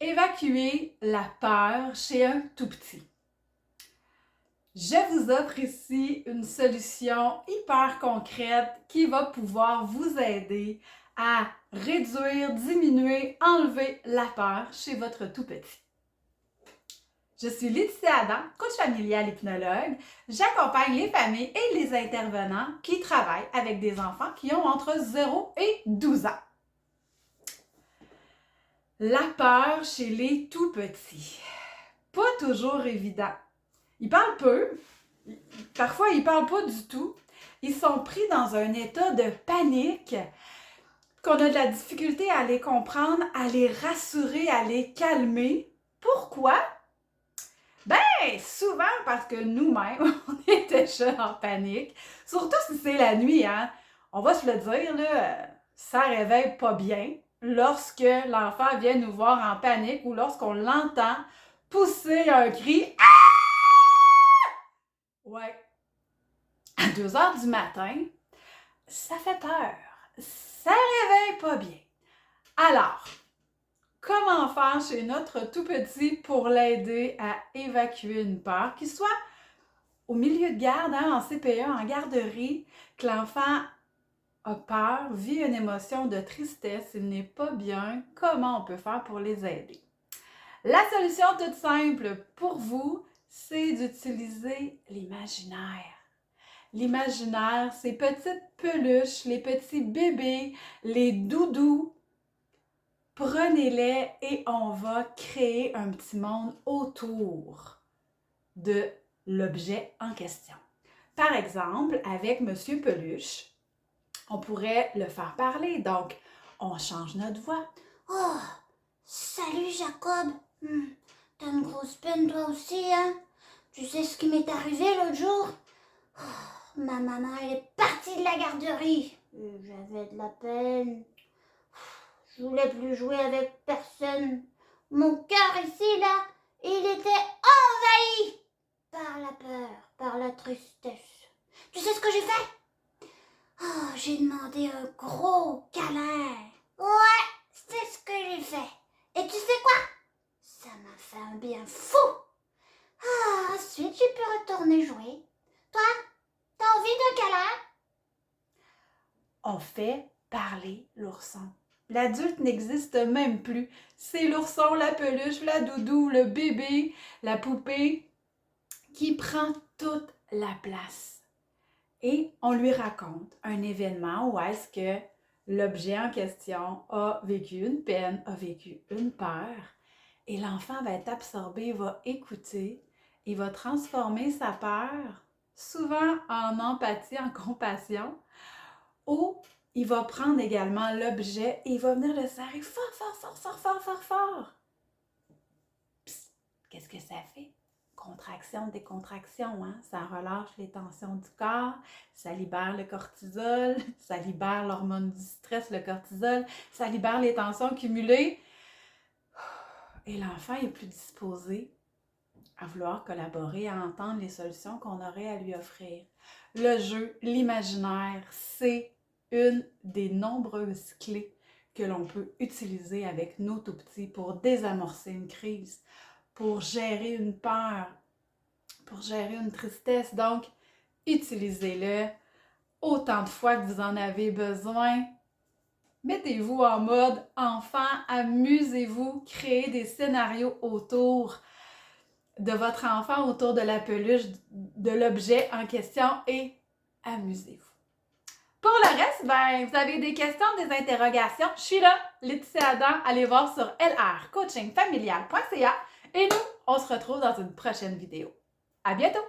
Évacuer la peur chez un tout petit. Je vous offre ici une solution hyper concrète qui va pouvoir vous aider à réduire, diminuer, enlever la peur chez votre tout petit. Je suis Laetitia Adam, coach familial hypnologue. J'accompagne les familles et les intervenants qui travaillent avec des enfants qui ont entre 0 et 12 ans. La peur chez les tout petits. Pas toujours évident. Ils parlent peu, parfois ils parlent pas du tout. Ils sont pris dans un état de panique qu'on a de la difficulté à les comprendre, à les rassurer, à les calmer. Pourquoi? Ben, souvent parce que nous-mêmes, on est déjà en panique. Surtout si c'est la nuit, hein. On va se le dire, là, ça réveille pas bien lorsque l'enfant vient nous voir en panique ou lorsqu'on l'entend pousser un cri. Ouais, à 2 heures du matin, ça fait peur. Ça réveille pas bien. Alors, comment faire chez notre tout petit pour l'aider à évacuer une peur, qu'il soit au milieu de garde, hein, en CPE, en garderie, que l'enfant a peur, vit une émotion de tristesse, il n'est pas bien, comment on peut faire pour les aider? La solution toute simple pour vous, c'est d'utiliser l'imaginaire. L'imaginaire, ces petites peluches, les petits bébés, les doudous, prenez-les et on va créer un petit monde autour de l'objet en question. Par exemple, avec Monsieur Peluche, on pourrait le faire parler. Donc, on change notre voix. Oh, salut Jacob. T'as une grosse peine toi aussi, hein? Tu sais ce qui m'est arrivé l'autre jour? Oh, ma maman, elle est partie de la garderie. J'avais de la peine. Je voulais plus jouer avec personne. Mon cœur ici, là, il était envahi par la peur, par la tristesse. Tu sais ce que j'ai fait? Oh, j'ai demandé un gros câlin. Ouais, c'est ce que j'ai fait. Et tu sais quoi? Ça m'a fait un bien fou. Ah, ensuite, j'ai pu retourner jouer. Toi, t'as envie d'un câlin? On fait parler l'ourson. L'adulte n'existe même plus. C'est l'ourson, la peluche, la doudou, le bébé, la poupée qui prend toute la place. Et on lui raconte un événement où est-ce que l'objet en question a vécu une peine, a vécu une peur. Et l'enfant va être absorbé, va écouter, il va transformer sa peur, souvent en empathie, en compassion, ou il va prendre également l'objet et il va venir le serrer fort, fort, fort, fort, fort, fort, fort. Psst, qu'est-ce que ça fait? Contraction, décontraction, hein? Ça relâche les tensions du corps, ça libère le cortisol, ça libère l'hormone du stress, le cortisol, ça libère les tensions cumulées. Et l'enfant est plus disposé à vouloir collaborer, à entendre les solutions qu'on aurait à lui offrir. Le jeu, l'imaginaire, c'est une des nombreuses clés que l'on peut utiliser avec nos tout-petits pour désamorcer une crise, pour gérer une peur, pour gérer une tristesse. Donc, utilisez-le autant de fois que vous en avez besoin. Mettez-vous en mode enfant, amusez-vous, créez des scénarios autour de votre enfant, autour de la peluche, de l'objet en question et amusez-vous. Pour le reste, vous avez des questions, des interrogations, je suis là, Laetitia Adam, allez voir sur lrcoachingfamilial.ca et nous, on se retrouve dans une prochaine vidéo. À bientôt!